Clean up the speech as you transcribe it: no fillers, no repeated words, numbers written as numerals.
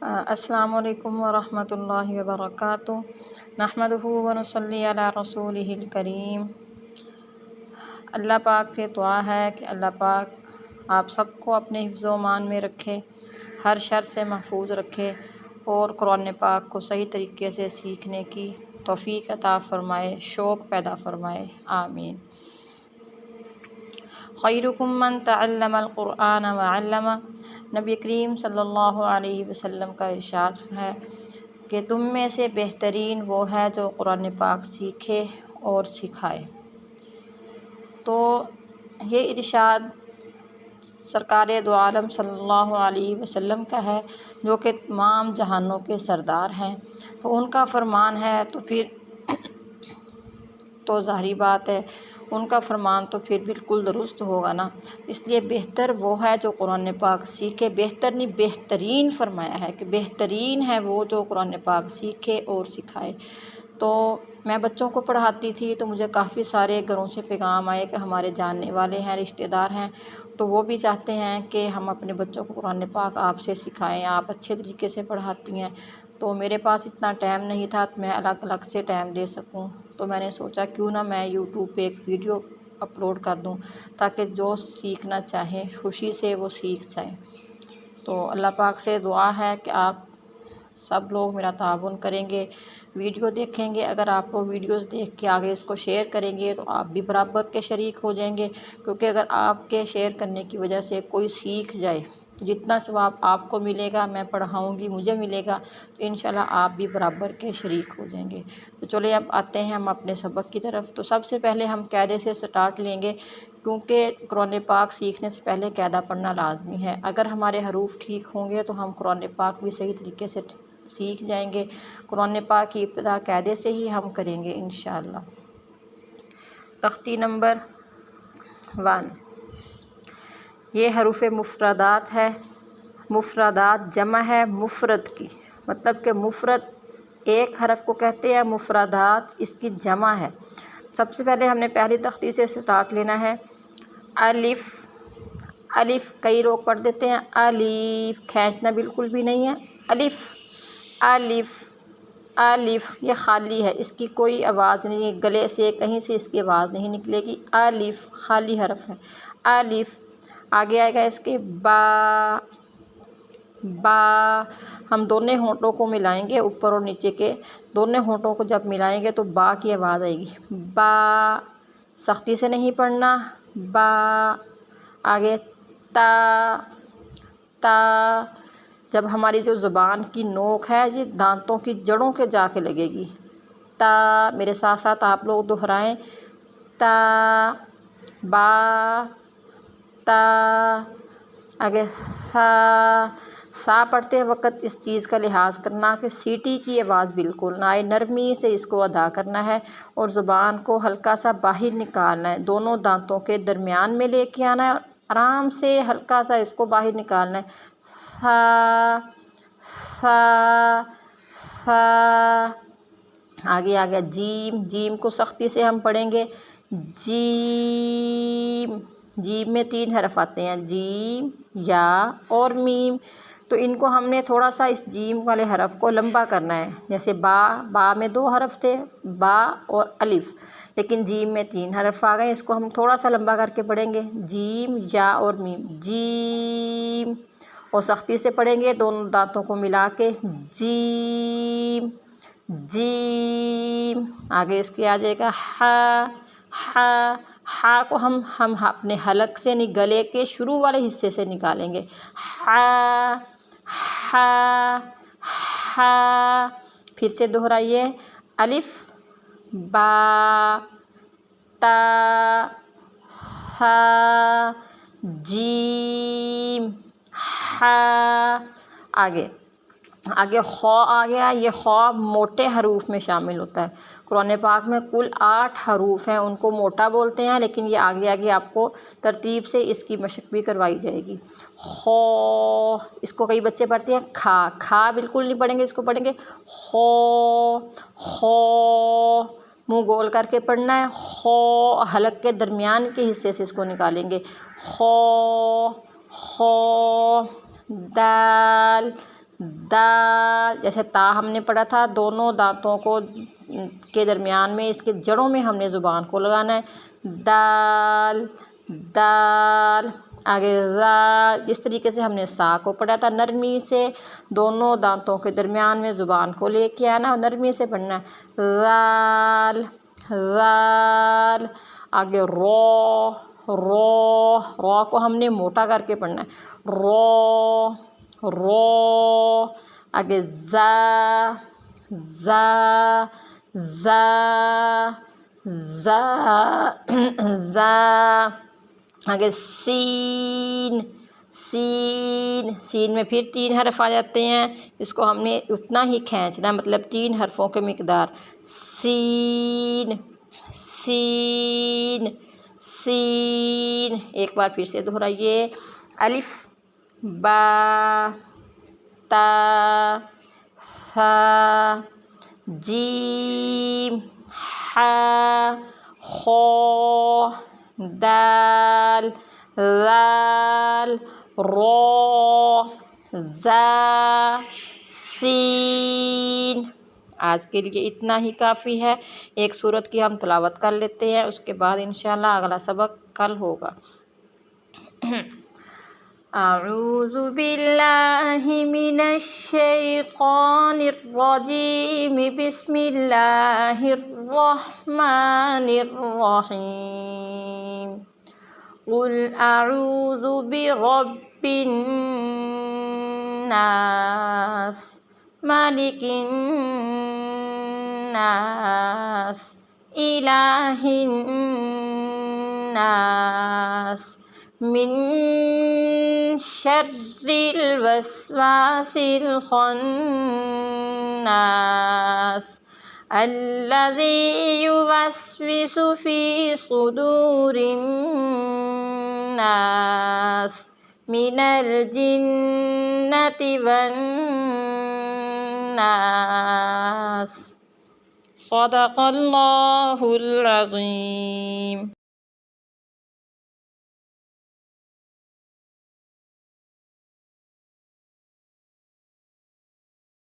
السلام علیکم ورحمۃ اللہ وبرکاتہ۔ نحمدہ ونصلی علی رسولہ الکریم۔ اللہ پاک سے دعا ہے کہ اللہ پاک آپ سب کو اپنے حفظ و امان میں رکھے، ہر شر سے محفوظ رکھے اور قرآن پاک کو صحیح طریقے سے سیکھنے کی توفیق عطا فرمائے، شوق پیدا فرمائے، آمین۔ خیرکم من تعلم القرآن وعلمہ۔ نبی کریم صلی اللہ علیہ وسلم کا ارشاد ہے کہ تم میں سے بہترین وہ ہے جو قرآن پاک سیکھے اور سکھائے۔ تو یہ ارشاد سرکار دو عالم صلی اللہ علیہ وسلم کا ہے، جو کہ تمام جہانوں کے سردار ہیں، تو ان کا فرمان ہے تو پھر تو ظاہری بات ہے ان کا فرمان تو پھر بالکل درست ہوگا نا۔ اس لیے بہتر وہ ہے جو قرآن پاک سیکھے، بہتر نہیں بہترین فرمایا ہے کہ بہترین ہے وہ جو قرآن پاک سیکھے اور سکھائے۔ تو میں بچوں کو پڑھاتی تھی تو مجھے کافی سارے گھروں سے پیغام آئے کہ ہمارے جاننے والے ہیں، رشتہ دار ہیں، تو وہ بھی چاہتے ہیں کہ ہم اپنے بچوں کو قرآن پاک آپ سے سکھائیں، آپ اچھے طریقے سے پڑھاتی ہیں۔ تو میرے پاس اتنا ٹائم نہیں تھا کہ میں الگ الگ سے ٹائم دے سکوں، تو میں نے سوچا کیوں نہ میں یوٹیوب پہ ایک ویڈیو اپلوڈ کر دوں تاکہ جو سیکھنا چاہیں خوشی سے وہ سیکھ جائیں۔ تو اللہ پاک سے دعا ہے کہ آپ سب لوگ میرا تعاون کریں گے، ویڈیو دیکھیں گے، اگر آپ وہ ویڈیوز دیکھ کے آگے اس کو شیئر کریں گے تو آپ بھی برابر کے شریک ہو جائیں گے، کیونکہ اگر آپ کے شیئر کرنے کی وجہ سے کوئی سیکھ جائے تو جتنا ثواب آپ کو ملے گا، میں پڑھاؤں گی مجھے ملے گا، تو انشاءاللہ آپ بھی برابر کے شریک ہو جائیں گے۔ تو چلیں اب آتے ہیں ہم اپنے سبق کی طرف۔ تو سب سے پہلے ہم قاعدے سے سٹارٹ لیں گے، کیونکہ قرآن پاک سیکھنے سے پہلے قاعدہ پڑھنا لازمی ہے۔ اگر ہمارے حروف ٹھیک ہوں گے تو ہم قرآن پاک بھی صحیح طریقے سے سیکھ جائیں گے۔ قرآن پاک کی ابتدا قاعدے سے ہی ہم کریں گے انشاءاللہ۔ تختی نمبر 1، یہ حروف مفردات ہے۔ مفردات جمع ہے مفرد کی، مطلب کہ مفرد ایک حرف کو کہتے ہیں، مفردات اس کی جمع ہے۔ سب سے پہلے ہم نے پہلی تختی سے سٹارٹ لینا ہے۔ الف، الف کئی لوگ پڑھ دیتے ہیں الف، کھینچنا بالکل بھی نہیں ہے، الف الف الف، یہ خالی ہے، اس کی کوئی آواز نہیں ہے، گلے سے کہیں سے اس کی آواز نہیں نکلے گی، الف خالی حرف ہے، الف۔ آگے آئے گا اس کے با، با، ہم دونوں ہونٹوں کو ملائیں گے، اوپر اور نیچے کے دونوں ہونٹوں کو جب ملائیں گے تو با کی آواز آئے گی، با، سختی سے نہیں پڑھنا، با۔ آگے تا، تا، جب ہماری جو زبان کی نوک ہے یہ دانتوں کی جڑوں کے جا کے لگے گی، تا، میرے ساتھ ساتھ آپ لوگ دہرائیں، تا، با، تا۔ آگے سا، سا پڑھتے وقت اس چیز کا لحاظ کرنا کہ سیٹی کی آواز بالکل نہ آئے، نرمی سے اس کو ادا کرنا ہے اور زبان کو ہلکا سا باہر نکالنا ہے، دونوں دانتوں کے درمیان میں لے کے آنا ہے، آرام سے ہلکا سا اس کو باہر نکالنا ہے، سا، سا، سا۔ آگے آ گیا جیم، جیم کو سختی سے ہم پڑھیں گے، جیم، جیم میں 3 حرف آتے ہیں، جیم، یا اور میم، تو ان کو ہم نے تھوڑا سا اس جیم والے حرف کو لمبا کرنا ہے، جیسے با، با میں 2 حرف تھے، با اور الف، لیکن جیم میں 3 حرف آ گئے، اس کو ہم تھوڑا سا لمبا کر کے پڑھیں گے، جیم، یا اور میم، جیم، اور سختی سے پڑھیں گے دونوں دانتوں کو ملا کے، جیم، جیم۔ آگے اس کے آ جائے گا ہا، ہا، ہا کو ہم اپنے حلق سے گلے کے شروع والے حصے سے نکالیں گے، ہا، ہا، ہا۔ پھر سے دہرائیے، الف، با، تا، سا، جیم، ہا۔ آگے خو آ گیا، یہ خو موٹے حروف میں شامل ہوتا ہے، قرآن پاک میں کل 8 حروف ہیں، ان کو موٹا بولتے ہیں، لیکن یہ آگے آگے آپ کو ترتیب سے اس کی مشق بھی کروائی جائے گی۔ خو، اس کو کئی بچے پڑھتے ہیں کھا، کھا بالکل نہیں پڑھیں گے، اس کو پڑھیں گے خو، خو، منہ گول کر کے پڑھنا ہے، خو، حلق کے درمیان کے حصے سے اس کو نکالیں گے، خو، خو۔ دال، دال، جیسے تا ہم نے پڑھا تھا، دونوں دانتوں کو کے درمیان میں اس کے جڑوں میں ہم نے زبان کو لگانا ہے، دال دال۔ آگے را، جس طریقے سے ہم نے سا کو پڑھا تھا، نرمی سے دونوں دانتوں کے درمیان میں زبان کو لے کے آنا اور نرمی سے پڑھنا ہے، رال رال۔ آگے رو رو، رو کو ہم نے موٹا کر کے پڑھنا ہے، رو رو۔ آگے زا زا زا زا زا۔ آگے سین سین، سین میں پھر 3 حرف آ جاتے ہیں، اس کو ہم نے اتنا ہی کھینچنا، مطلب 3 حرفوں کے مقدار، سین سین سین۔ ایک بار پھر سے دہرائیے، الف با تا ثا جیم حا خو دال ذال رو زا سین۔ آج کے لیے اتنا ہی کافی ہے۔ ایک سورت کی ہم تلاوت کر لیتے ہیں، اس کے بعد انشاءاللہ اگلا سبق کل ہوگا۔ اعوذ باللہ من الشیطان الرجیم، بسم اللہ الرحمن الرحیم۔ قل اعوذ برب الناس، مالک الناس، الہ الناس، من شر الوسواس الخناس، الذي يوسوس في صدور الناس، من الجنة والناس۔ صدق اللہ العظیم۔